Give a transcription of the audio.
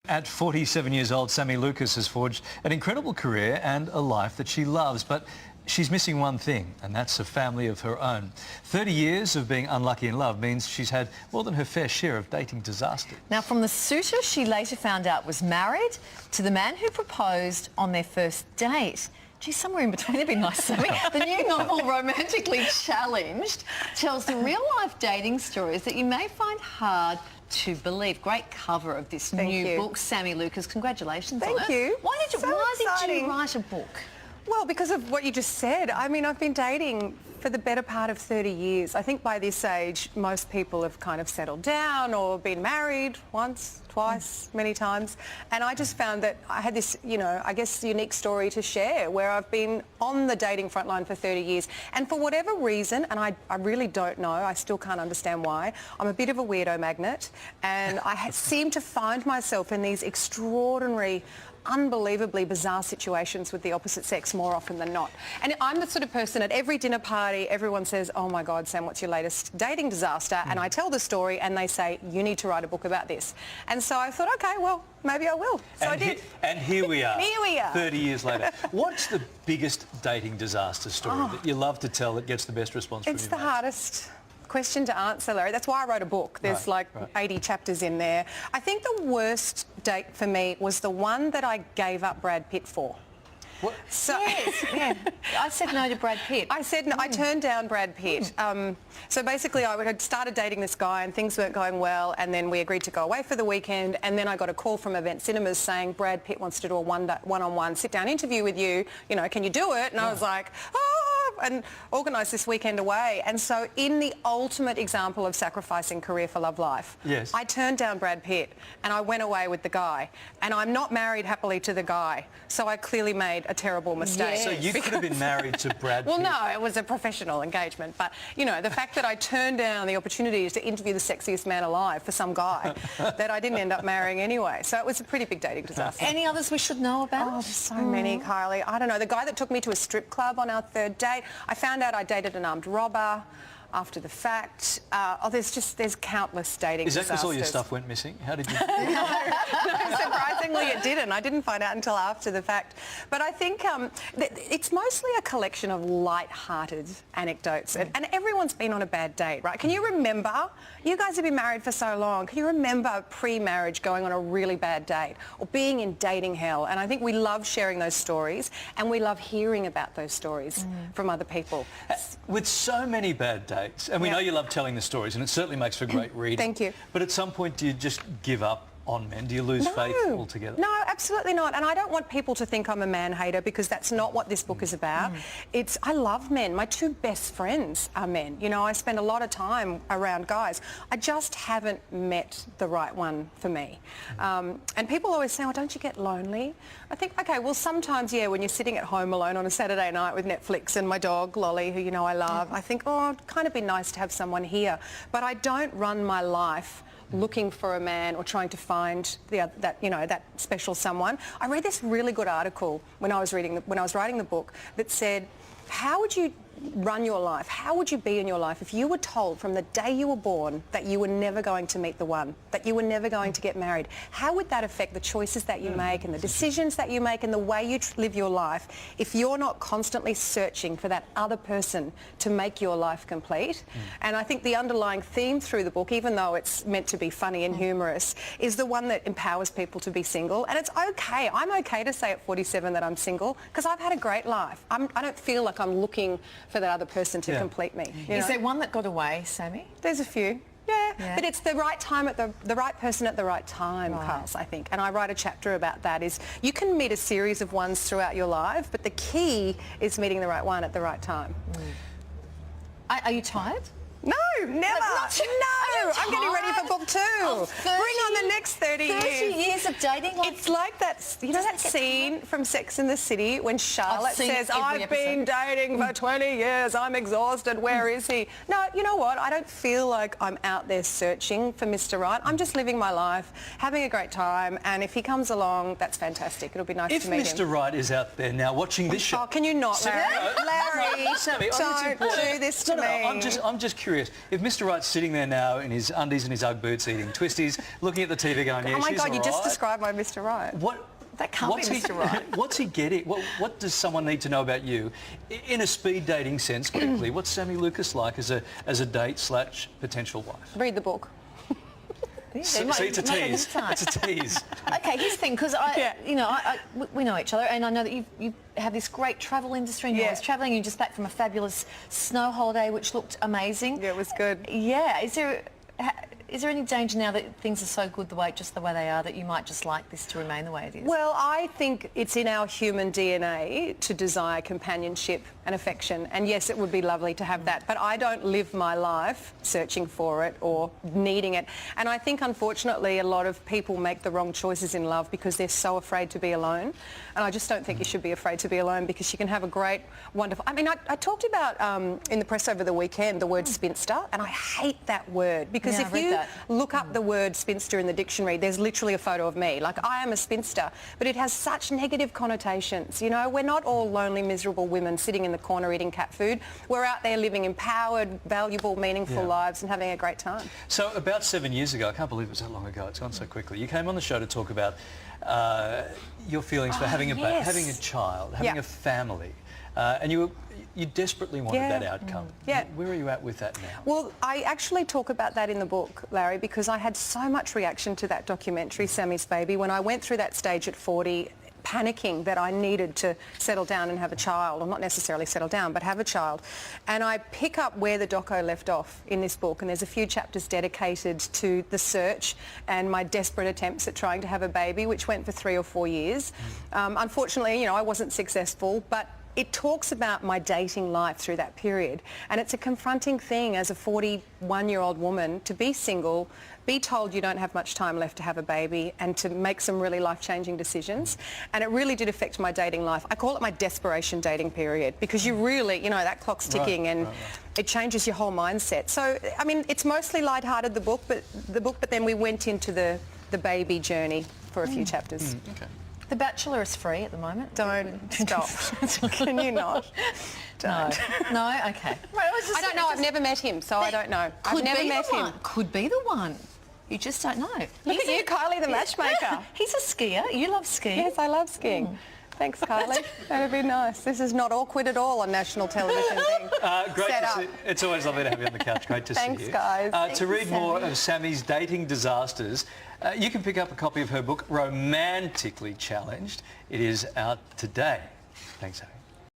At 47 years old, Sami Lukis has forged an incredible career and a life that she loves, but she's missing one thing, and that's a family of her own. 30 years of being unlucky in love means she's had more than her fair share of dating disasters. Now, from the suitor she later found out was married to the man who proposed on their first date. Geez, somewhere in between, it'd be nice, Sami. The new novel, Romantically Challenged, tells the real-life dating stories that you may find hard to believe. Great cover of this new book, Sami Lukis. Congratulations on it. Thank you. Why did you write a book? Well, because of what you just said. I mean, I've been dating for the better part of 30 years. I think by this age, most people have kind of settled down or been married once, twice, many times. And I just found that I had this, I guess, unique story to share where I've been on the dating front line for 30 years. And for whatever reason, and I really don't know, I still can't understand why, I'm a bit of a weirdo magnet. And I seem to find myself in these extraordinary, unbelievably bizarre situations with the opposite sex more often than not. And I'm the sort of person at every dinner party, everyone says, "Oh my God, Sam, what's your latest dating disaster?" And I tell the story and they say, "You need to write a book about this." And so I thought, okay, well, maybe I will. So I did. And here we are. Here we are. 30 years later. What's the biggest dating disaster story that you love to tell that gets the best response from you? It's the hardest question to answer, Larry. That's why I wrote a book. There's 80 chapters in there. I think the worst date for me was the one that I gave up Brad Pitt for. What? So, yes, yeah. I said no to Brad Pitt. I said no, I turned down Brad Pitt. So basically I had started dating this guy and things weren't going well, and then we agreed to go away for the weekend, and then I got a call from Event Cinemas saying Brad Pitt wants to do a one-on-one sit-down interview with you. Can you do it? And I was like, and organised this weekend away. And so in the ultimate example of sacrificing career for love life, yes, I turned down Brad Pitt and I went away with the guy. And I'm not married happily to the guy, so I clearly made a terrible mistake. Yes. So you could have been married to Brad Pitt. Well, no, it was a professional engagement. But, the fact that I turned down the opportunities to interview the sexiest man alive for some guy that I didn't end up marrying anyway. So it was a pretty big dating disaster. Any others we should know about? Oh, there's so many, Kylie. I don't know. The guy that took me to a strip club on our third date, I found out I dated an armed robber after the fact. There's countless dating disasters. Is that because all your stuff went missing? How did you... No, surprisingly it didn't. I didn't find out until after the fact. But I think it's mostly a collection of light-hearted anecdotes. And everyone's been on a bad date, right? Can you remember? You guys have been married for so long. Can you remember pre-marriage going on a really bad date or being in dating hell? And I think we love sharing those stories, and we love hearing about those stories from other people. With so many bad dates, and we know you love telling the stories, and it certainly makes for great reading. Thank you. But at some point, do you just give up on men? Do you lose faith altogether? No, absolutely not. And I don't want people to think I'm a man hater, because that's not what this book is about. I love men. My two best friends are men. I spend a lot of time around guys. I just haven't met the right one for me. And people always say, "Oh, don't you get lonely?" I think, okay, well, sometimes, yeah, when you're sitting at home alone on a Saturday night with Netflix and my dog, Lolly, who I love, I think, oh, it'd kind of be nice to have someone here. But I don't run my life looking for a man or trying to find that special someone. I read this really good article when I was writing the book that said, how would you run your life? How would you be in your life if you were told from the day you were born that you were never going to meet the one, that you were never going to get married? How would that affect the choices that you make and the decisions that you make and the way you live your life if you're not constantly searching for that other person to make your life complete? And I think the underlying theme through the book, even though it's meant to be funny and humorous, is the one that empowers people to be single. And it's okay. I'm okay to say at 47 that I'm single, because I've had a great life. I don't feel like I'm looking for that other person to complete me. Is there one that got away, Sami? There's a few. Yeah, but it's the right time at the right person at the right time, Carls, I think. And I write a chapter about that. Is you can meet a series of ones throughout your life, but the key is meeting the right one at the right time. Are you tired? No, never. No, I'm getting ready for book 2. Bring on the next 30 years. 30 years of dating? It's like that, that scene from Sex and the City when Charlotte says, "I've been dating for 20 years, I'm exhausted, where is he?" No, you know what? I don't feel like I'm out there searching for Mr. Right. I'm just living my life, having a great time, and if he comes along, that's fantastic. It'll be nice to meet him. If Mr. Right is out there now watching this show... Oh, can you not, Larry? Larry, Sami, don't do this to me. I'm just curious. if Mr. Wright's sitting there now in his undies and his Ugg boots eating twisties, looking at the TV going, yeah, Oh my she's God, you all just right. described my Mr. Right. That can't be Mr. Right. What's he getting? What does someone need to know about you? In a speed dating sense, quickly, what's Sami Lukis like as a date/potential wife? Read the book. See, it's a tease. It's a tease. Okay, here's the thing, because we know each other, and I know that you have this great travel industry, and you're always travelling. You're just back from a fabulous snow holiday, which looked amazing. Yeah, it was good. Yeah. Is there any danger now that things are so good the way they are that you might just like this to remain the way it is? Well, I think it's in our human DNA to desire companionship and affection, and yes, it would be lovely to have that, but I don't live my life searching for it or needing it. And I think, unfortunately, a lot of people make the wrong choices in love because they're so afraid to be alone, and I just don't think you should be afraid to be alone, because you can have a great, wonderful... I mean, I talked about in the press over the weekend the word spinster, and I hate that word, because if you look up the word spinster in the dictionary, there's literally a photo of me. Like, I am a spinster, but it has such negative connotations. You know, we're not all lonely, miserable women sitting in the corner eating cat food. We're out there living empowered, valuable, meaningful lives and having a great time. So about 7 years ago, I can't believe it was that long ago, it's gone so quickly, you came on the show to talk about your feelings for having having a child, having a family, and you desperately wanted that outcome. Yeah. Where are you at with that now? Well, I actually talk about that in the book, Larry, because I had so much reaction to that documentary, Sami's Baby, when I went through that stage at 40, panicking that I needed to settle down and have a child, or not necessarily settle down, but have a child. And I pick up where the doco left off in this book, and there's a few chapters dedicated to the search and my desperate attempts at trying to have a baby, which went for 3 or 4 years. Unfortunately, you know, I wasn't successful, but it talks about my dating life through that period, and it's a confronting thing as a 41-year-old woman to be single, be told you don't have much time left to have a baby, and to make some really life-changing decisions. And it really did affect my dating life. I call it my desperation dating period, because you really, you know, that clock's ticking, and it changes your whole mindset. So, I mean, it's mostly lighthearted, the book, but then we went into the baby journey for a few chapters. Okay. The Bachelor is free at the moment. Don't stop. Can you not? Don't. No? Okay. Right, I don't know. I've never met him, so I don't know. I've never met him. Could be the one. You just don't know. Look at you, Kylie, the matchmaker. He's a skier. You love skiing. Yes, I love skiing. Thanks, Kylie. That'd be nice. This is not awkward at all on national television being Great set to up. see. It's always lovely to have you on the couch. Great to see you. Thanks, guys. To read more of Sami's dating disasters, you can pick up a copy of her book, Romantically Challenged. It is out today. Thanks, Sami.